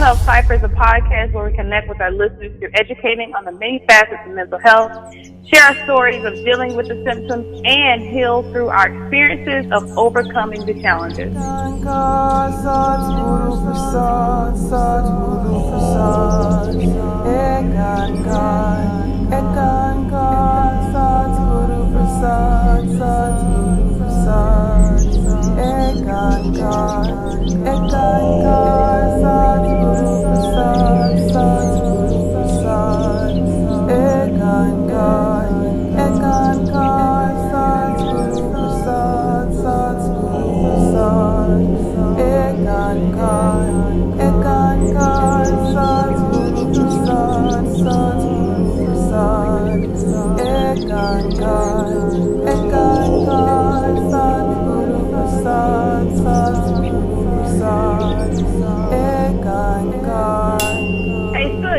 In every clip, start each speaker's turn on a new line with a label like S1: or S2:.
S1: Mental Health Cypher is a podcast where we connect with our listeners through educating on the many facets of mental health, share our stories of dealing with the symptoms, and heal through our experiences of overcoming the challenges.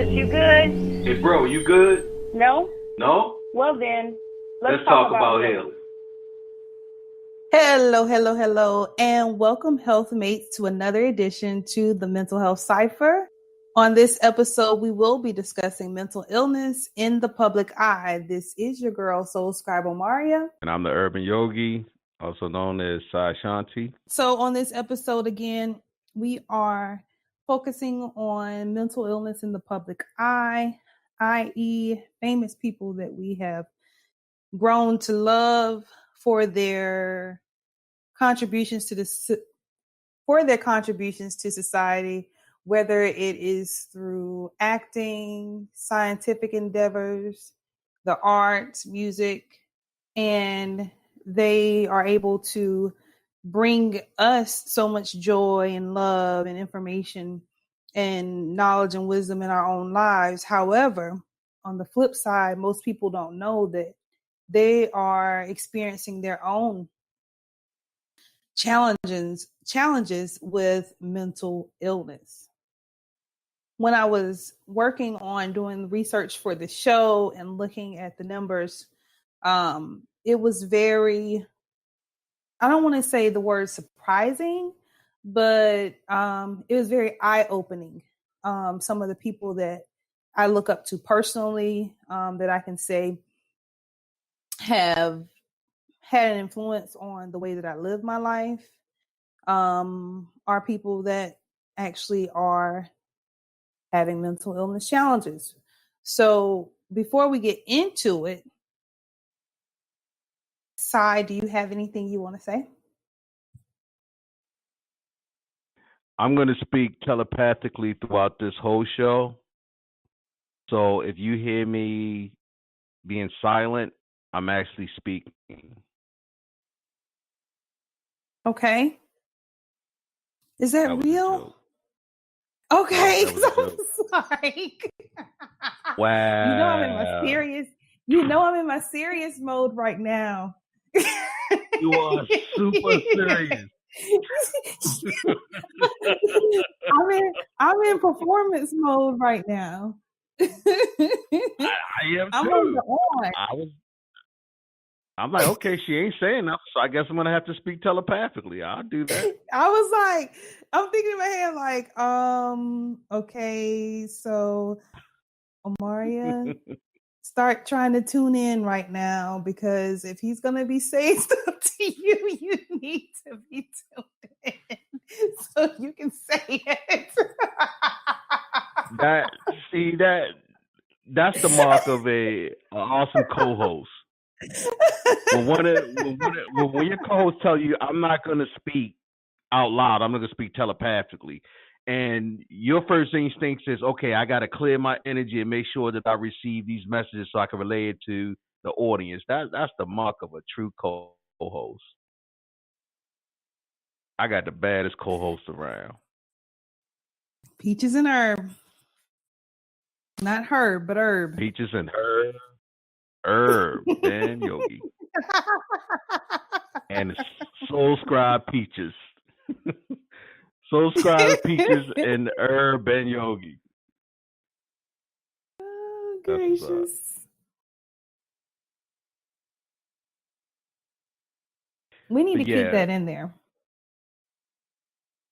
S1: You good?
S2: Hey, bro, you good?
S1: No?
S2: No?
S1: Well then,
S2: let's talk about healing.
S3: Hello, and welcome health mates to another edition to the Mental Health Cypher. On this episode, we will be discussing mental illness in the public eye. This is your girl, SoulScribe Omaria.
S2: And I'm the Herban Yogi, also known as Sai Shanti.
S3: So on this episode, again, we are focusing on mental illness in the public eye, i.e. famous people that we have grown to love for their contributions to society, whether it is through acting, scientific endeavors, the arts, music, and they are able to bring us so much joy and love and information and knowledge and wisdom in our own lives. However, on the flip side, most people don't know that they are experiencing their own challenges with mental illness. When I was working on doing research for the show and looking at the numbers, it was very, I don't want to say the word surprising, but it was very eye-opening. Some of the people that I look up to personally, that I can say have had an influence on the way that I live my life, are people that actually are having mental illness challenges. So before we get into it, Sai, do you have anything you want to say?
S2: I'm going to speak telepathically throughout this whole show. So if you hear me being silent, I'm actually speaking.
S3: Okay. Is that real? Okay,
S2: that was a joke.
S3: Sorry.
S2: Wow.
S3: You know I'm in my serious mode right now.
S2: You are super serious.
S3: I'm in performance mode right now.
S2: I am
S3: I'm
S2: too.
S3: on the on.
S2: I'm like, okay, she ain't saying nothing, so I guess I'm gonna have to speak telepathically. I'll do that.
S3: I was like, I'm thinking in my head, like, okay, so Omaria, start trying to tune in right now, because if he's gonna be saying stuff to you, you need to be tuned in so you can say it.
S2: That's the mark of an awesome co-host. When your co-host tell you, I'm not going to speak out loud, I'm going to speak telepathically, and your first instinct is, okay, I got to clear my energy and make sure that I receive these messages so I can relay it to the audience. That's the mark of a true co-host. I got the baddest co-host around.
S3: Peaches and Herb. Not Herb, but Herb.
S2: Peaches and Herb. Herban Yogi. And SoulScribe Peaches. SoulScribe Peaches and Herban Yogi.
S3: Oh, gracious. We need to keep that in there.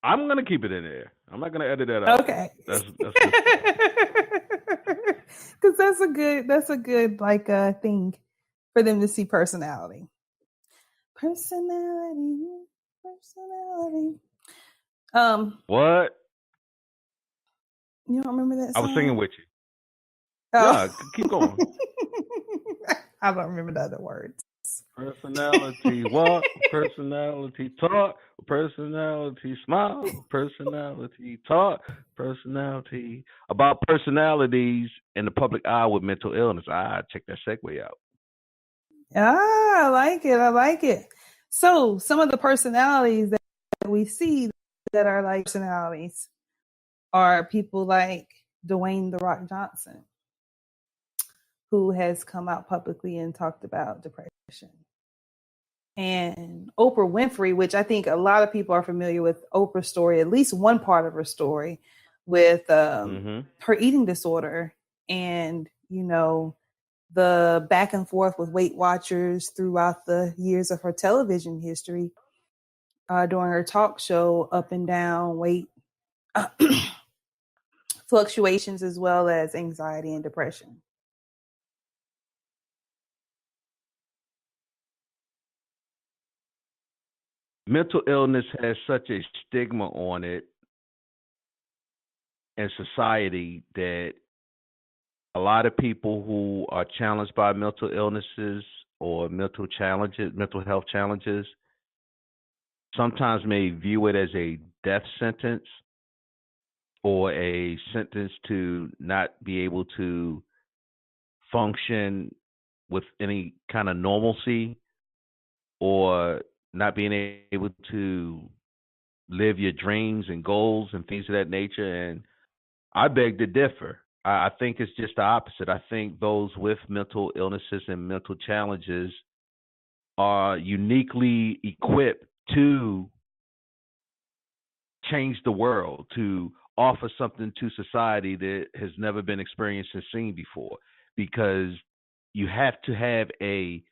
S2: I'm gonna keep it in there. I'm not gonna edit that out.
S3: Okay.
S2: That's good stuff.
S3: Because that's a good like thing for them to see personality. Personality.
S2: What?
S3: You don't remember that
S2: I
S3: song?
S2: was singing with you.
S3: Oh.
S2: Yeah, keep going.
S3: I don't remember the other words.
S2: Personality walk, personality talk, personality smile, personality talk, personality about personalities in the public eye with mental illness. Check that segue out.
S3: I like it. I like it. So some of the personalities that we see that are like personalities are people like Dwayne "The Rock" Johnson, who has come out publicly and talked about depression. And Oprah Winfrey, which I think a lot of people are familiar with Oprah's story, at least one part of her story with her eating disorder and, you know, the back and forth with Weight Watchers throughout the years of her television history during her talk show, up and down weight fluctuations, as well as anxiety and depression.
S2: Mental illness has such a stigma on it in society that a lot of people who are challenged by mental illnesses or mental health challenges, sometimes may view it as a death sentence or a sentence to not be able to function with any kind of normalcy or not being able to live your dreams and goals and things of that nature. And I beg to differ. I think it's just the opposite. I think those with mental illnesses and mental challenges are uniquely equipped to change the world, to offer something to society that has never been experienced and seen before, because you have to have a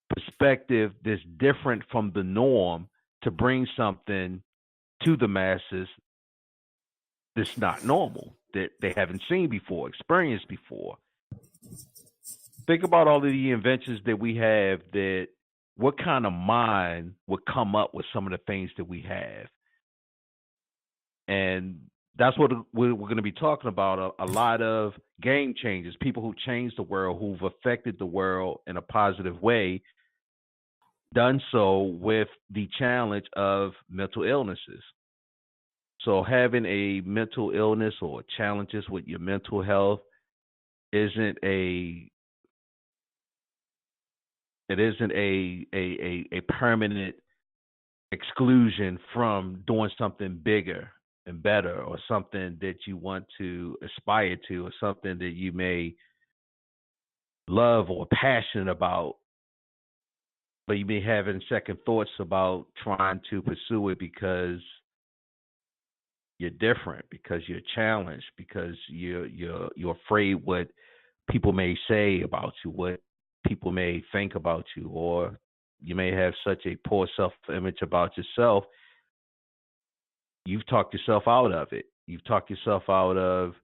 S2: perspective that's different from the norm to bring something to the masses that's not normal, that they haven't seen before, experienced before. Think about all of the inventions that we have, that what kind of mind would come up with some of the things that we have. And that's what we're going to be talking about. A lot of game changers, people who changed the world, who've affected the world in a positive way, done so with the challenge of mental illnesses. So having a mental illness or challenges with your mental health isn't a permanent exclusion from doing something bigger and better, or something that you want to aspire to, or something that you may love or passionate about, but you may have second thoughts about trying to pursue it because you're different, because you're challenged, because you're afraid what people may say about you, what people may think about you, or you may have such a poor self-image about yourself. You've talked yourself out of it. You've talked yourself out of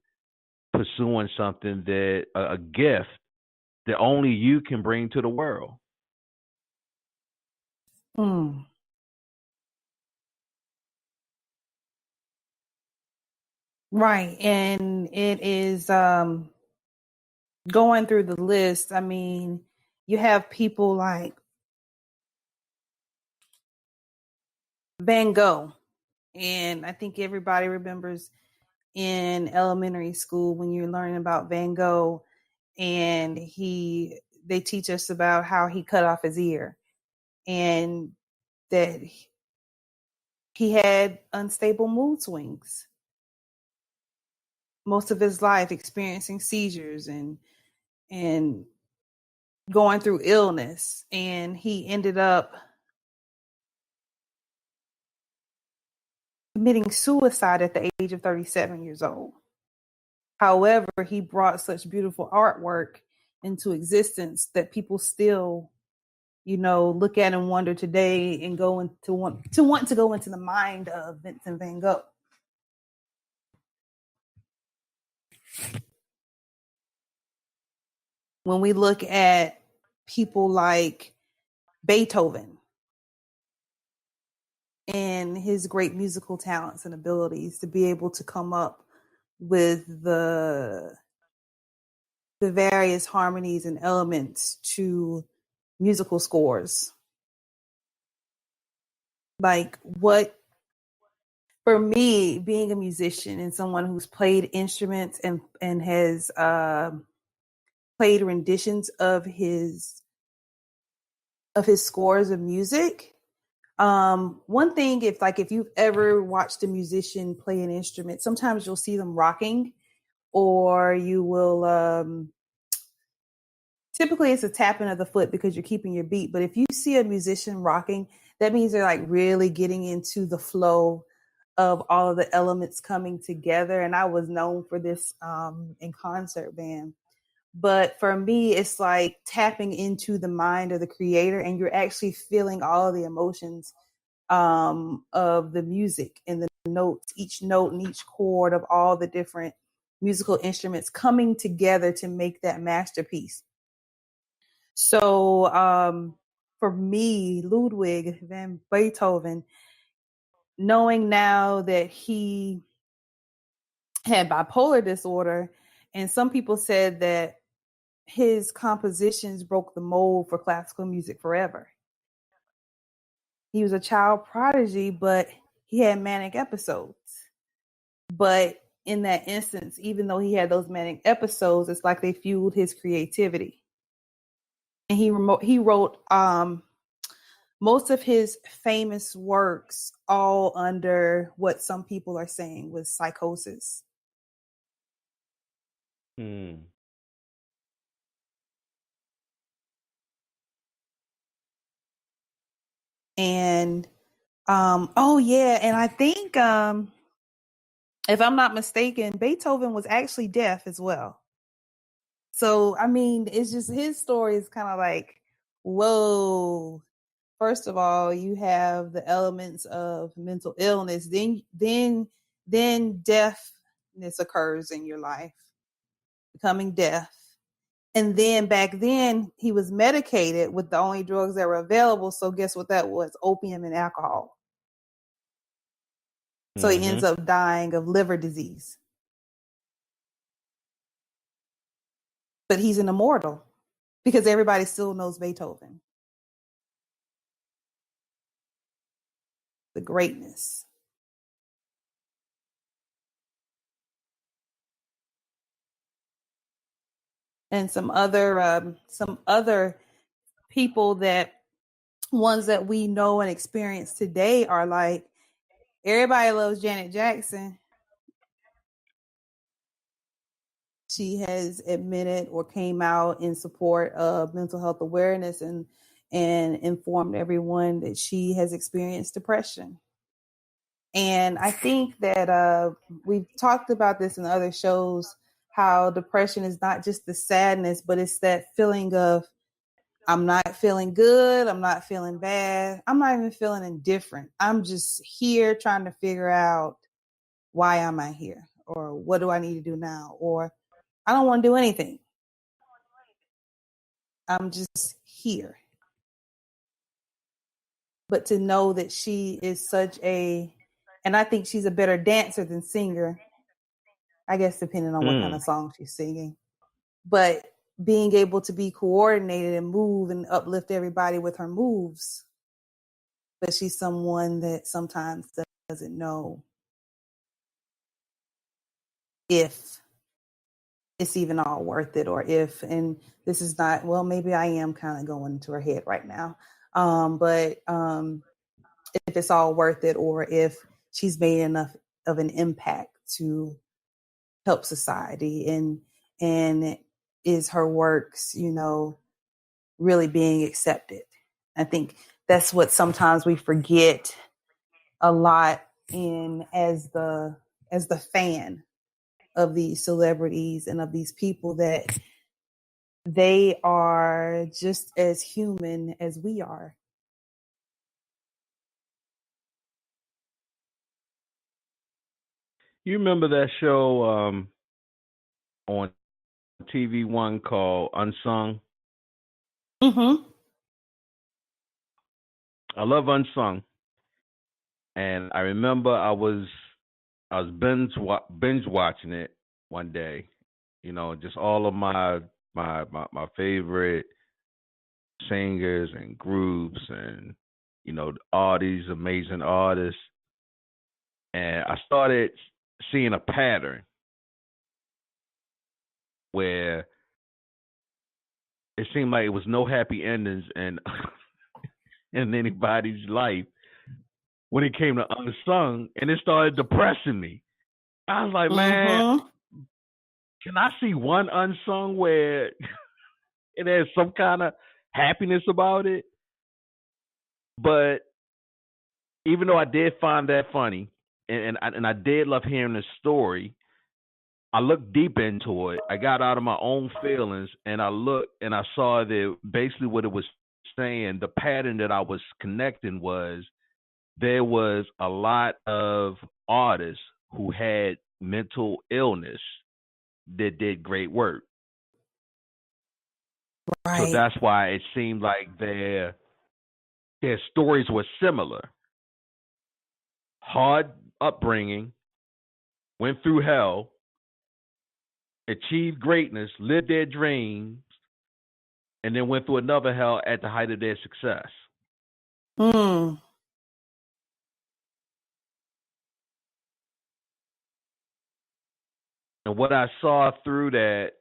S2: pursuing something that a gift that only you can bring to the world.
S3: Mm. Right. And it is going through the list. I mean, you have people like Van Gogh. And I think everybody remembers in elementary school when you're learning about Van Gogh, and they teach us about how he cut off his ear, and that he had unstable mood swings most of his life, experiencing seizures and going through illness. And he ended up committing suicide at the age of 37 years old. However, he brought such beautiful artwork into existence that people still look at and wonder today and want to go into the mind of Vincent van Gogh. When we look at people like Beethoven and his great musical talents and abilities to be able to come up with the various harmonies and elements to musical scores. Like, what, for me, being a musician and someone who's played instruments and has played renditions of his scores of music. One thing, if you've ever watched a musician play an instrument, sometimes you'll see them rocking, or you will, typically it's a tapping of the foot because you're keeping your beat. But if you see a musician rocking, that means they're like really getting into the flow of all of the elements coming together. And I was known for this in concert band. But for me, it's like tapping into the mind of the creator, and you're actually feeling all of the emotions of the music and the notes, each note and each chord of all the different musical instruments coming together to make that masterpiece. So for me, Ludwig van Beethoven, knowing now that he had bipolar disorder, and some people said that his compositions broke the mold for classical music forever. He was a child prodigy, but he had manic episodes. But in that instance, even though he had those manic episodes, it's like they fueled his creativity. And he wrote most of his famous works all under what some people are saying was psychosis. And and I think if I'm not mistaken, Beethoven was actually deaf as well. So I mean, it's just, his story is kind of like, whoa. First of all, you have the elements of mental illness, then deafness occurs in your life, becoming deaf. And then back then he was medicated with the only drugs that were available. So guess what that was? Opium and alcohol. So he ends up dying of liver disease. But he's an immortal because everybody still knows Beethoven. The greatness. And some other people ones that we know and experience today are like, everybody loves Janet Jackson. She has admitted or came out in support of mental health awareness and informed everyone that she has experienced depression. And I think that we've talked about this in other shows, how depression is not just the sadness, but it's that feeling of, I'm not feeling good, I'm not feeling bad, I'm not even feeling indifferent. I'm just here trying to figure out, why am I here? Or what do I need to do now? Or I don't want to do anything. I'm just here. But to know that she is and I think she's a better dancer than singer, I guess, depending on what kind of song she's singing. But being able to be coordinated and move and uplift everybody with her moves. But she's someone that sometimes doesn't know if it's even all worth it, or and this is not, well, maybe I am kind of going into her head right now. But if it's all worth it, or if she's made enough of an impact to help society, and is her works, really being accepted. I think that's what sometimes we forget a lot as the fan of these celebrities and of these people, that they are just as human as we are.
S2: You remember that show on TV One called Unsung?
S3: Mm-hmm.
S2: I love Unsung, and I remember I was binge watching it one day. You know, just all of my favorite singers and groups, and all these amazing artists, and I started seeing a pattern where it seemed like it was no happy endings in in anybody's life when it came to Unsung, and it started depressing me. I was like, man,
S3: Mm-hmm.
S2: can I see one Unsung where it has some kind of happiness about it? But even though I did find that funny, and I did love hearing the story, I looked deep into it. I got out of my own feelings, and I looked and I saw that basically what it was saying, the pattern that I was connecting was there was a lot of artists who had mental illness that did great work.
S3: Right.
S2: So that's why it seemed like their stories were similar. Hard upbringing, went through hell, achieved greatness, lived their dreams, and then went through another hell at the height of their success.
S3: Mm.
S2: And what I saw through that,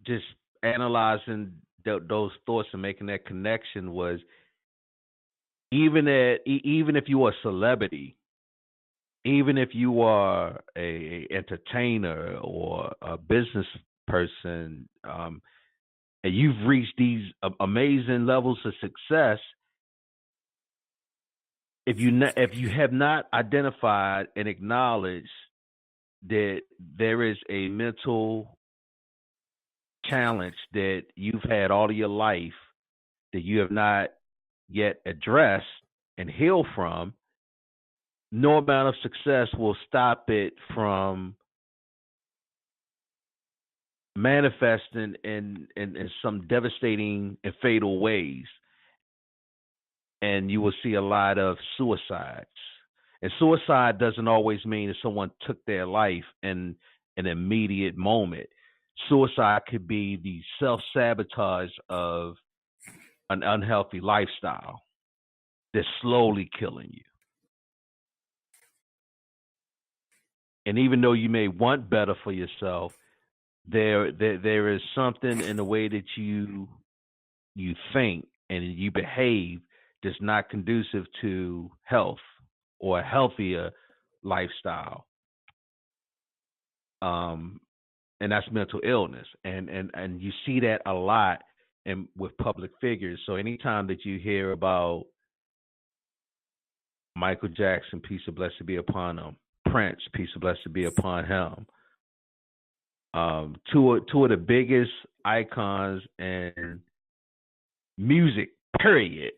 S2: just analyzing those thoughts and making that connection, was even if you are a celebrity, even if you are a entertainer or a business person, and you've reached these amazing levels of success, if you have not identified and acknowledged that there is a mental challenge that you've had all of your life that you have not yet addressed and healed from, no amount of success will stop it from manifesting in some devastating and fatal ways. And you will see a lot of suicides. And suicide doesn't always mean that someone took their life in an immediate moment. Suicide could be the self-sabotage of an unhealthy lifestyle that's slowly killing you. And even though you may want better for yourself, there is something in the way that you think and you behave that's not conducive to health or a healthier lifestyle. And that's mental illness. And you see that a lot with public figures. So anytime that you hear about Michael Jackson, peace of blessed be upon him, Prince, peace of blessed be upon him, two of the biggest icons in music, period.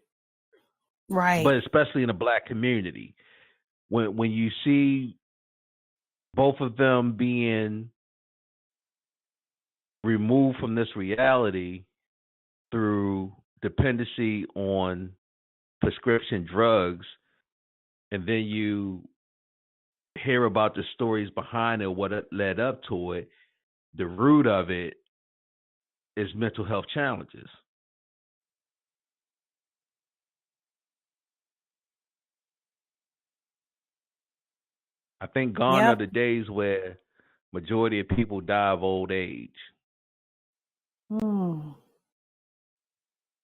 S3: Right.
S2: But especially in the Black community, when you see both of them being removed from this reality through dependency on prescription drugs, and then you hear about the stories behind it, what it led up to it, the root of it is mental health challenges. I think gone are the days where majority of people die of old age.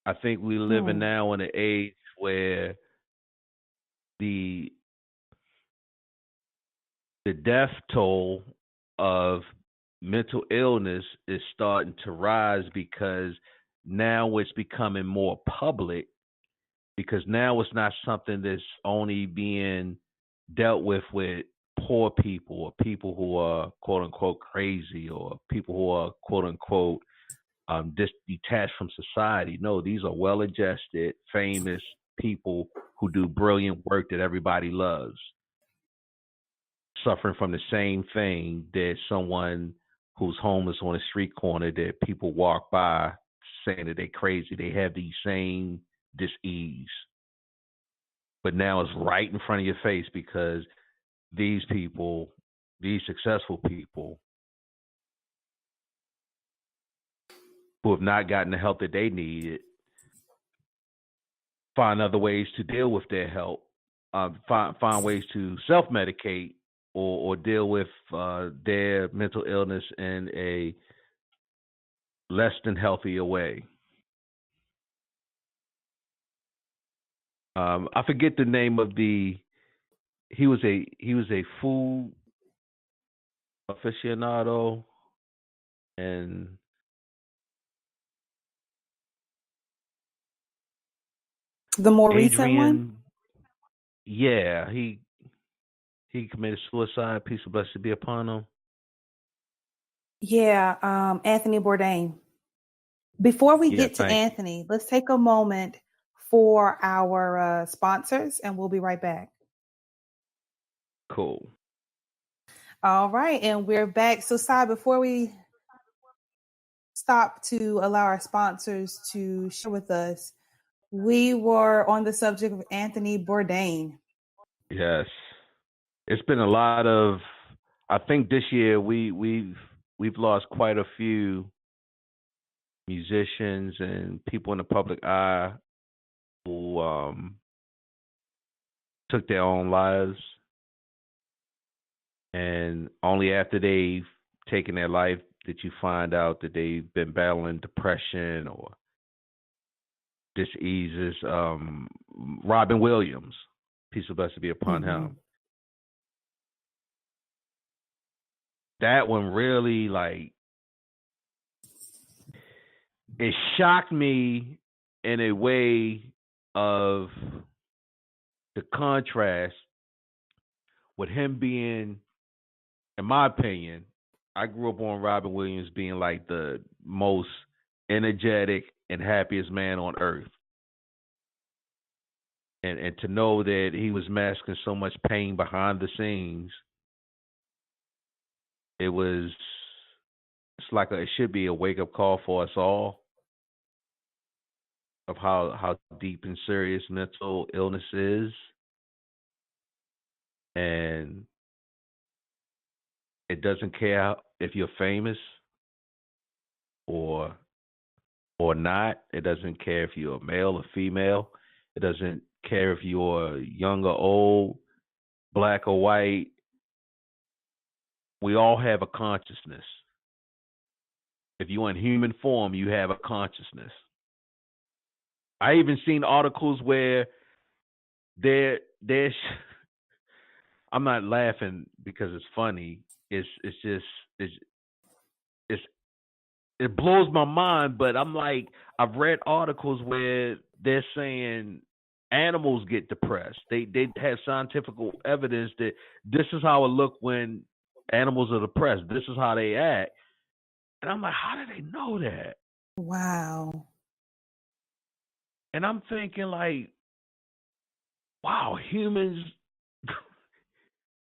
S2: I think we're living now in an age where the death toll of mental illness is starting to rise, because now it's becoming more public, because now it's not something that's only being dealt with poor people or people who are quote unquote crazy or people who are quote unquote detached from society. No, these are well-adjusted, famous people who do brilliant work that everybody loves, suffering from the same thing that someone who's homeless on a street corner that people walk by saying that they're crazy. They have these same dis-ease. But now it's right in front of your face because these people, these successful people who have not gotten the help that they needed, find other ways to deal with their health, find ways to self-medicate or deal with their mental illness in a less than healthier way. I forget the name of he was a food aficionado, and
S3: The more recent one?
S2: Yeah, he committed suicide. Peace and blessings be upon him.
S3: Yeah, Anthony Bourdain. Before we get to
S2: thank you.
S3: Anthony, let's take a moment for our sponsors, and we'll be right back.
S2: Cool.
S3: All right, and we're back. So, Sai, before we stop to allow our sponsors to share with us, we were on the subject of Anthony Bourdain.
S2: Yes, it's been a lot of. I think this year we've lost quite a few musicians and people in the public eye who took their own lives, and only after they've taken their life did you find out that they've been battling depression or diseases. Robin Williams, peace and blessings be upon him. That one really, like, it shocked me in a way of the contrast with him being, in my opinion, I grew up on Robin Williams being like the most energetic and happiest man on earth. And to know that he was masking so much pain behind the scenes, it's like it should be a wake-up call for us all of how deep and serious mental illness is. And it doesn't care if you're famous or not. It doesn't care if you're a male or female. It doesn't care if you're young or old, black or white. We all have a consciousness. If you're in human form, you have a consciousness. I even seen articles where there's I'm not laughing because it's funny. It blows my mind, but I'm like, I've read articles where they're saying animals get depressed. They have scientific evidence that this is how it look when animals are depressed. This is how they act. And I'm like, how do they know that?
S3: Wow.
S2: And I'm thinking like, wow, humans,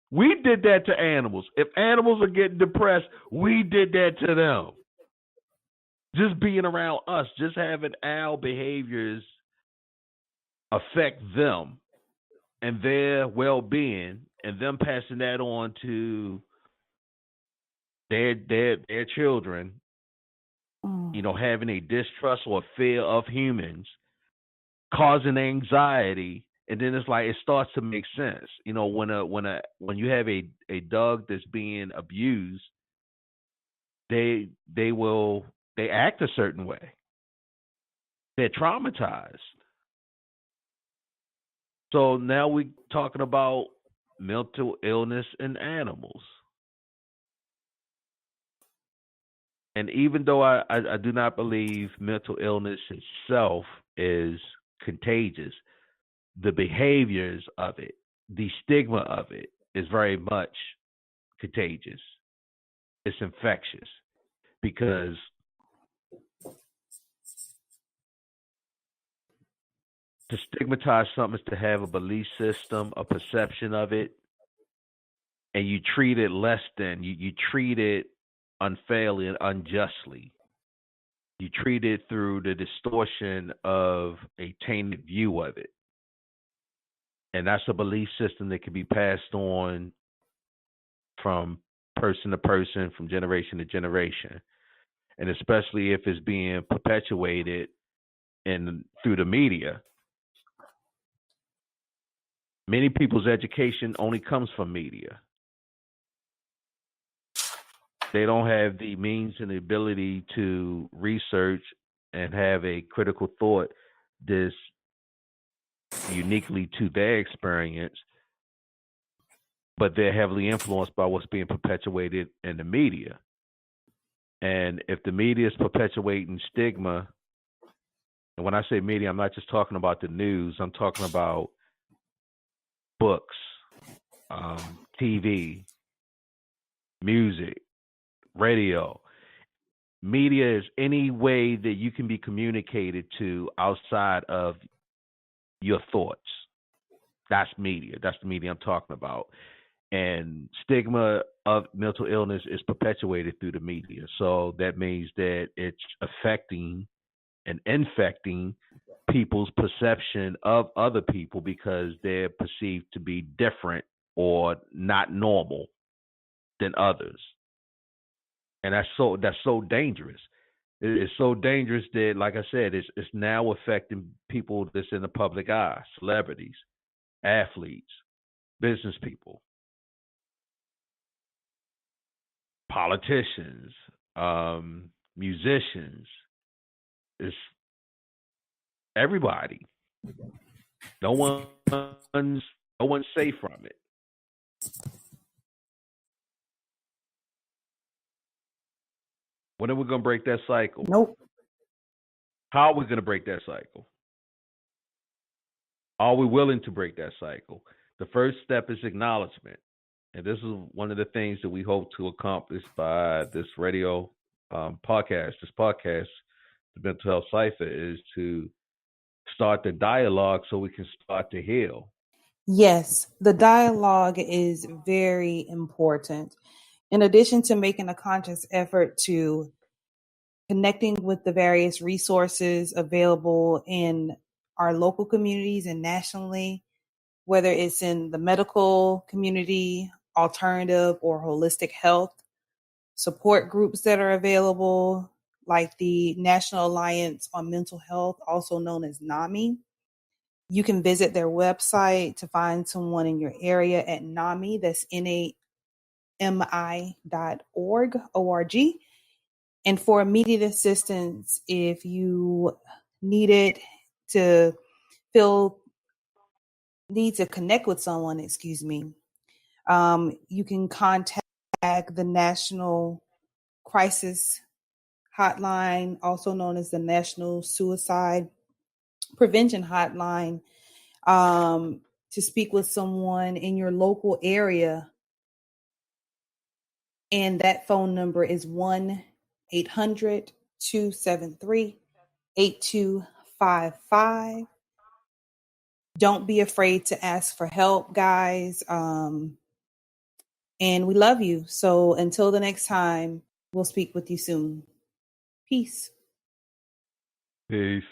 S2: we did that to animals. If animals are getting depressed, we did that to them. Just being around us, just having our behaviors affect them and their well-being, and them passing that on to their children, having a distrust or fear of humans, causing anxiety, and then it's like it starts to make sense. When you have a dog that's being abused, they act a certain way. They're traumatized. So now we're talking about mental illness in animals. And even though I do not believe mental illness itself is contagious, the behaviors of it, the stigma of it is very much contagious. It's infectious because To stigmatize something is to have a belief system, a perception of it, and you treat it less than. You treat it unfairly and unjustly. You treat it through the distortion of a tainted view of it. And that's a belief system that can be passed on from person to person, from generation to generation. And especially if it's being perpetuated through the media. Many people's education only comes from media. They don't have the means and the ability to research and have a critical thought that's uniquely to their experience, but they're heavily influenced by what's being perpetuated in the media. And if the media is perpetuating stigma, and when I say media, I'm not just talking about the news, I'm talking about books, TV, music, radio. Media is any way that you can be communicated to outside of your thoughts. That's media. That's the media I'm talking about. And stigma of mental illness is perpetuated through the media. So that means that it's affecting and infecting people's perception of other people because they're perceived to be different or not normal than others. And that's so dangerous. It's so dangerous that, like I said, it's now affecting people that's in the public eye, celebrities, athletes, business people, politicians, musicians. It's everybody. No one's safe from it. When are we going to break that cycle?
S3: Nope.
S2: How are we going to break that cycle? Are we willing to break that cycle? The first step is acknowledgement. And this is one of the things that we hope to accomplish by this radio podcast. This podcast, the Mental Health Cypher, is to start the dialogue so we can start to heal.
S3: Yes, the dialogue is very important. In addition to making a conscious effort to connecting with the various resources available in our local communities and nationally, whether it's in the medical community, alternative or holistic health, support groups that are available, like the National Alliance on Mental Health, also known as NAMI. You can visit their website to find someone in your area at NAMI, that's NAMI.org, O-R-G. And for immediate assistance, if you need to connect with someone, you can contact the National Crisis Hotline, also known as the National Suicide Prevention Hotline, to speak with someone in your local area. And that phone number is 1-800-273-8255. Don't be afraid to ask for help, guys. And we love you. So until the next time, we'll speak with you soon. Peace.
S2: Peace.